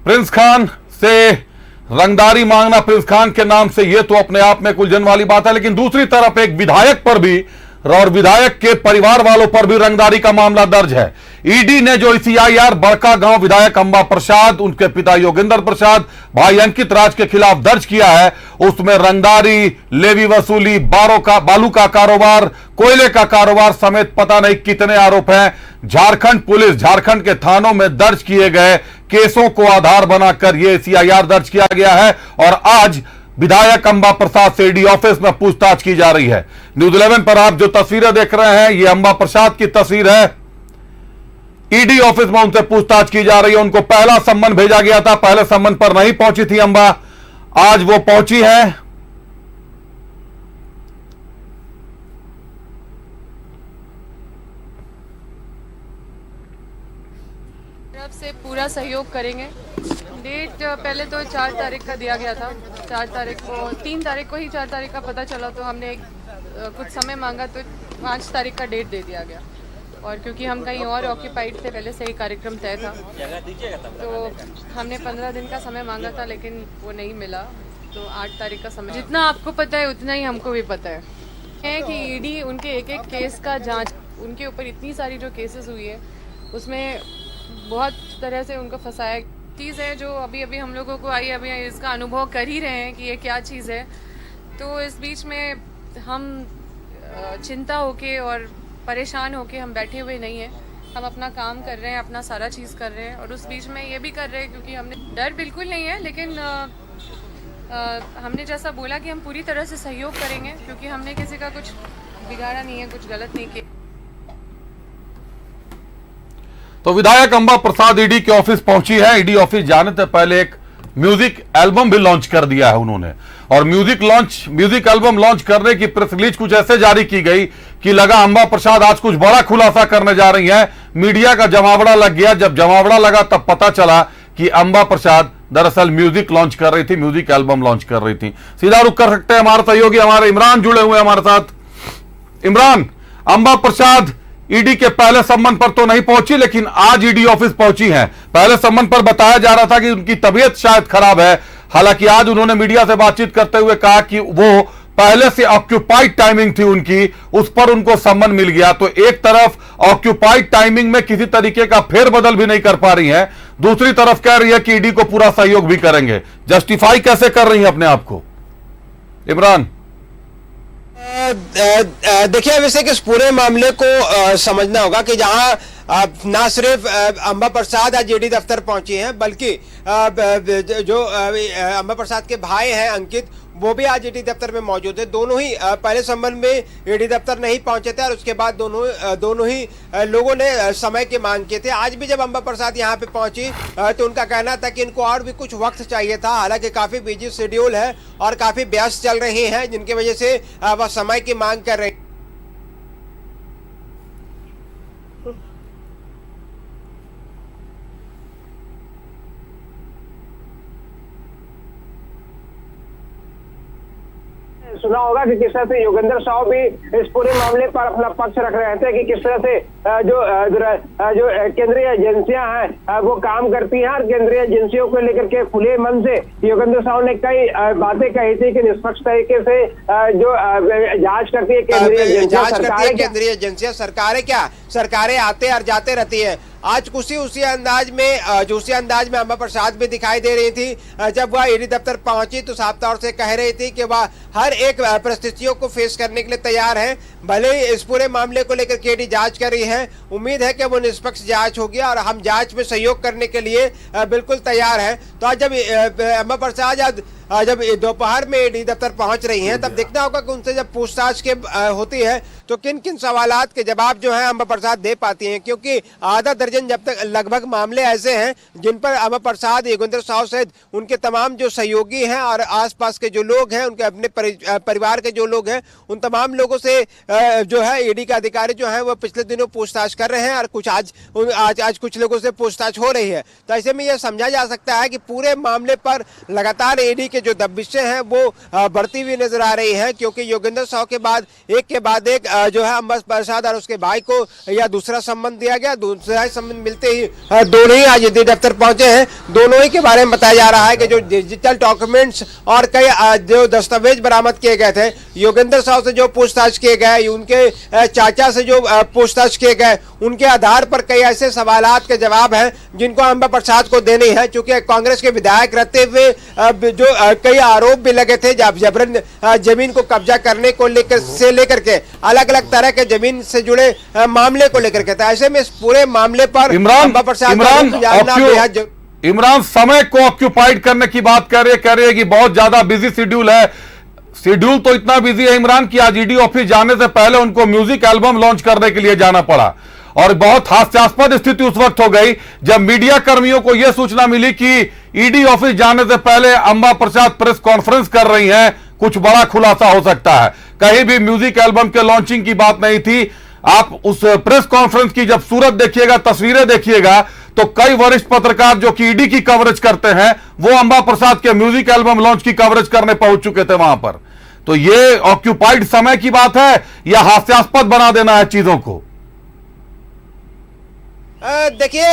Prince Khan से रंगदारी मांगना प्रिंस खान के नाम से, यह तो अपने आप में उलझन वाली बात है, लेकिन दूसरी तरफ एक विधायक पर भी और विधायक के परिवार वालों पर भी रंगदारी का मामला दर्ज है। ईडी ने जो सीआईआर बड़का गांव विधायक अंबा प्रसाद, उनके पिता योगेंद्र प्रसाद, भाई अंकित राज के खिलाफ दर्ज किया है, उसमें रंगदारी, लेवी वसूली, बालू का कारोबार, कोयले का कारोबार समेत पता नहीं कितने आरोप हैं। झारखंड पुलिस, झारखंड के थानों में दर्ज किए गए केसों को आधार बनाकर यह सीआईआर दर्ज किया गया है और आज विधायक अंबा प्रसाद से ईडी ऑफिस में पूछताछ की जा रही है। न्यूज़ 11 पर आप जो तस्वीरें देख रहे हैं, यह अंबा प्रसाद की तस्वीर है। ईडी ऑफिस में उनसे पूछताछ की जा रही है। उनको पहला सम्मन भेजा गया था, पहले सम्मन पर नहीं पहुंची थी अंबा, आज वो पहुंची है। तरफ से पूरा सहयोग करेंगे। डेट पहले तो 4 तारीख का दिया गया था, 4 तारीख को, 3 तारीख को ही 4 तारीख का पता चला, तो हमने कुछ समय मांगा तो 5 तारीख का डेट दे दिया गया। और क्योंकि हम कहीं और ऑक्यूपाइड थे, पहले से ही कार्यक्रम तय था, तो हमने 15 दिन का समय मांगा था, लेकिन वो नहीं मिला, तो 8 तारीख का समय। जितना आपको पता है उतना ही हमको भी पता है कि ईडी उनके एक एक केस का जांच, उनके ऊपर इतनी सारी जो केसेस हुई है उसमें बहुत तरह से उनको फंसाया। चीज़ है जो अभी अभी हम लोगों को आई, अभी इसका अनुभव कर ही रहे हैं कि ये क्या चीज़ है। तो इस बीच में हम चिंता होके और परेशान होके हम बैठे हुए नहीं हैं, हम अपना काम कर रहे हैं, अपना सारा चीज़ कर रहे हैं और उस बीच में ये भी कर रहे हैं क्योंकि हमने डर बिल्कुल नहीं है, लेकिन हमने जैसा बोला कि हम पूरी तरह से सहयोग करेंगे क्योंकि हमने किसी का कुछ बिगाड़ा नहीं है, कुछ गलत नहीं किया। तो विधायक अंबा प्रसाद ईडी के ऑफिस पहुंची है। ईडी ऑफिस जाने से पहले एक म्यूजिक एल्बम भी लॉन्च कर दिया है उन्होंने, और म्यूजिक एल्बम लॉन्च करने की प्रेस रिलीज कुछ ऐसे जारी की गई कि लगा अंबा प्रसाद आज कुछ बड़ा खुलासा करने जा रही हैं। मीडिया का जमावड़ा लग गया। जब जमावड़ा लगा तब पता चला कि अंबा प्रसाद दरअसल म्यूजिक लॉन्च कर रही थी, म्यूजिक एल्बम लॉन्च कर रही थी। सीधा रुख कर सकते हैं, हमारे सहयोगी हमारे इमरान जुड़े हुए हमारे साथ। इमरान, अंबा प्रसाद ईडी के पहले सम्मन पर तो नहीं पहुंची, लेकिन आज ईडी ऑफिस पहुंची हैं। पहले सम्मन पर बताया जा रहा था कि उनकी तबीयत शायद खराब है, हालांकि आज उन्होंने मीडिया से बातचीत करते हुए कहा कि वो पहले से ऑक्यूपाइड टाइमिंग थी उनकी, उस पर उनको सम्मन मिल गया। तो एक तरफ ऑक्यूपाइड टाइमिंग में किसी तरीके का फेरबदल भी नहीं कर पा रही हैं, दूसरी तरफ कह रही है कि ईडी को पूरा सहयोग भी करेंगे। जस्टिफाई कैसे कर रही हैं अपने आप को इमरान? देखिए, वैसे कि इस पूरे मामले को समझना होगा कि जहां ना सिर्फ अंबा प्रसाद आज ईडी दफ्तर पहुंची हैं, बल्कि जो अंबा प्रसाद के भाई हैं अंकित, वो भी आज ईडी दफ्तर में मौजूद है। दोनों ही पहले संबंध में ईडी दफ्तर नहीं पहुंचे थे और उसके बाद दोनों ही लोगों ने समय की मांग की थी। आज भी जब अंबा प्रसाद यहां पे पहुंची तो उनका कहना था कि इनको और भी कुछ वक्त चाहिए था, हालांकि काफी बिजी शेड्यूल है और काफी व्यस्त चल रही हैं, जिनकी वजह से वह समय की मांग कर रहे। सुना होगा कि किस तरह से योगेंद्र साहब भी इस पूरे मामले पर अपना पक्ष रख रहे थे कि किस तरह से जो केंद्रीय एजेंसियां हैं वो काम करती हैं, और केंद्रीय एजेंसियों को लेकर के खुले मन से योगेंद्र साहब ने कई बातें कही थी कि निष्पक्ष तरीके से जो जांच करती है केंद्रीय एजेंसियां। सरकारें क्या, सरकारें आते और जाते रहती है। आज उसी अंदाज में अंबा प्रसाद भी दिखाई दे रही थी। जब वह ईडी दफ्तर पहुंची तो साफ तौर से कह रही थी कि वह हर एक परिस्थितियों को फेस करने के लिए तैयार है, भले ही इस पूरे मामले को लेकर के ईडी जांच कर रही है। उम्मीद है कि वो निष्पक्ष जांच होगी और हम जांच में सहयोग करने के लिए बिल्कुल तैयार हैं। तो आज जब अंबा प्रसाद जब दोपहर में ईडी दफ्तर पहुंच रही हैं, तब देखना होगा कि उनसे जब पूछताछ के होती है तो किन किन सवालात के जवाब जो है अंबा प्रसाद दे पाती हैं, क्योंकि आधा दर्जन जब तक लगभग मामले ऐसे हैं जिन पर अंबा प्रसाद, योगेंद्र साहु सहित उनके तमाम जो सहयोगी हैं और आसपास के जो लोग हैं, उनके अपने परिवार के जो लोग हैं, उन तमाम लोगों से जो है ईडी के अधिकारी जो है वो पिछले दिनों पूछताछ कर रहे हैं और कुछ आज कुछ लोगों से पूछताछ हो रही है। तो ऐसे में यह समझा जा सकता है कि पूरे मामले पर लगातार ईडी के जो दबिशें हैं वो बढ़ती हुई नजर आ रही हैं, क्योंकि योगेंद्र साहु के बाद एक जो है अम्बा प्रसाद और उसके भाई को या दूसरा संबंध दिया गया। दूसरा संबंध मिलते ही दोनों ही आज ईडी दफ्तर पहुंचे हैं। दोनों ही के बारे में बताया जा रहा है कि जो डिजिटल डॉक्यूमेंट्स और कई जो दस्तावेज बरामद किए गए थे, योगेंद्र साहू से जो पूछताछ किए गए, उनके चाचा से जो पूछताछ किए गए, उनके आधार पर कई ऐसे सवालात के जवाब हैं जिनको अम्बा प्रसाद को देनी है। चूंकि कांग्रेस के विधायक रहते हुए जो कई आरोप भी लगे थे जबरन जमीन को कब्जा करने को लेकर के अलग अलग तरह के जमीन से जुड़े मामले को लेकर के, ऐसे में इस पूरे मामले पर अम्बा प्रसाद इमरान समय को ऑक्यूपाइड करने की बात कह रहे हैं कि बहुत ज्यादा बिजी शेड्यूल है। शेड्यूल तो इतना बिजी है इमरान कि आज ईडी ऑफिस जाने से पहले उनको म्यूजिक एल्बम लॉन्च करने के लिए जाना पड़ा। और बहुत हास्यास्पद स्थिति उस वक्त हो गई जब मीडिया कर्मियों को यह सूचना मिली कि ईडी ऑफिस जाने से पहले अम्बा प्रसाद प्रेस कॉन्फ्रेंस कर रही हैं, कुछ बड़ा खुलासा हो सकता है। कहीं भी म्यूजिक एल्बम के लॉन्चिंग की बात नहीं थी। आप उस प्रेस कॉन्फ्रेंस की जब सूरत देखिएगा, तस्वीरें देखिएगा, तो कई वरिष्ठ पत्रकार जो कि ईडी की कवरेज करते हैं वो अम्बा प्रसाद के म्यूजिक एल्बम लॉन्च की कवरेज करने पहुंच चुके थे वहां पर। तो ये ऑक्यूपाइड समय की बात है या हास्यास्पद बना देना है चीजों को? देखिए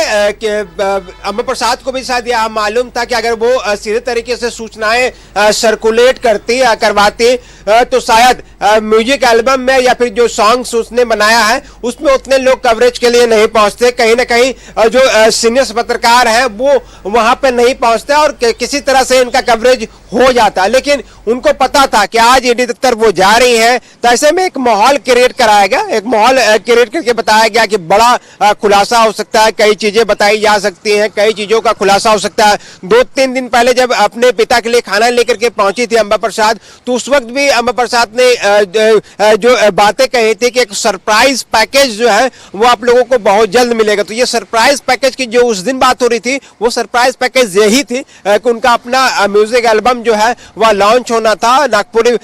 अम्बा प्रसाद को भी शायद यह मालूम था कि अगर वो सीधे तरीके से सूचनाएं सर्कुलेट करवाती तो शायद म्यूजिक एल्बम में या फिर जो सॉन्ग्स उसने बनाया है उसमें उतने लोग कवरेज के लिए नहीं पहुंचते। कहीं ना कहीं जो सीनियर पत्रकार हैं वो वहां पे नहीं पहुंचते और किसी तरह से इनका कवरेज हो जाता। लेकिन उनको पता था कि आज ईडी दफ्तर वो जा रही है, तो ऐसे में एक माहौल क्रिएट कराया गया, एक माहौल क्रिएट करके बताया गया कि बड़ा खुलासा हो सकता है, कई चीजें बताई जा सकती हैं, कई चीजों का खुलासा हो सकता है। 2-3 दिन पहले जब अपने पिता के लिए खाना लेकर के पहुंची थी अम्बा प्रसाद, तो उस वक्त भी अम्बा प्रसाद ने जो बातें कही थी कि एक सरप्राइज पैकेज जो है वो आप लोगों को बहुत जल्द मिलेगा। तो ये सरप्राइज पैकेज की जो उस दिन बात हो रही थी वो सरप्राइज पैकेज यही थी कि उनका अपना म्यूजिक एल्बम जो है वह लॉन्च होना था, नागपुरी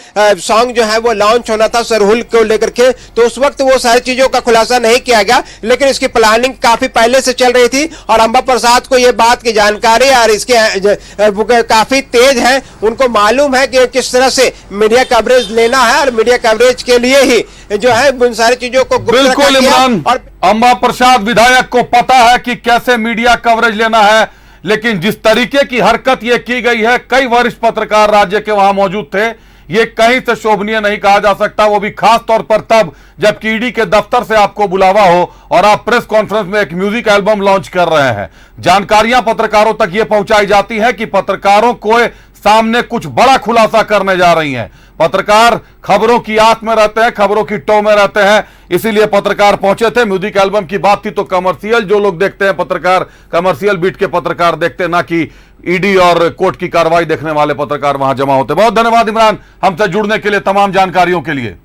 सॉन्ग जो है वो लॉन्च होना था सरहुल को लेकर के। तो उस वक्त वो सारी चीजों का खुलासा नहीं किया गया, लेकिन इसकी प्लानिंग काफी पहले से चल रही थी और अम्बा प्रसाद को ये बात की जानकारी और इसके काफी तेज है। उनको मालूम है कि किस तरह से मीडिया कवरेज लेना है और मीडिया कवरेज के लिए ही जो है उन सारी चीजों को बिल्कुल इमरान, और अम्बा प्रसाद विधायक को पता है कि कैसे मीडिया कवरेज लेना है, लेकिन जिस तरीके की हरकत यह की गई है, कई वरिष्ठ पत्रकार राज्य के वहां मौजूद थे, ये कहीं से शोभनीय नहीं कहा जा सकता। वो भी खास तौर पर तब जब ईडी के दफ्तर से आपको बुलावा हो और आप प्रेस कॉन्फ्रेंस में एक म्यूजिक एल्बम लॉन्च कर रहे हैं। जानकारियां पत्रकारों तक ये पहुंचाई जाती है कि पत्रकारों को सामने कुछ बड़ा खुलासा करने जा रही हैं। पत्रकार खबरों की आंख में रहते हैं, खबरों की टो में रहते हैं, इसीलिए पत्रकार पहुंचे थे। म्यूजिक एल्बम की बात थी तो कमर्शियल जो लोग देखते हैं पत्रकार, कमर्शियल बीट के पत्रकार देखते हैं, ना कि ईडी और कोर्ट की कार्रवाई देखने वाले पत्रकार वहां जमा होते। बहुत धन्यवाद इमरान हमसे जुड़ने के लिए, तमाम जानकारियों के लिए।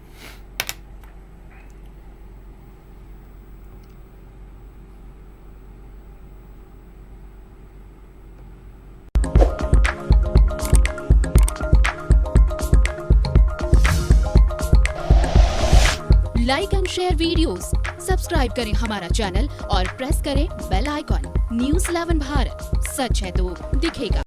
Like and share videos, subscribe करें हमारा चैनल और प्रेस करें बेल आइकॉन। न्यूज़ 11 भारत, सच है तो दिखेगा।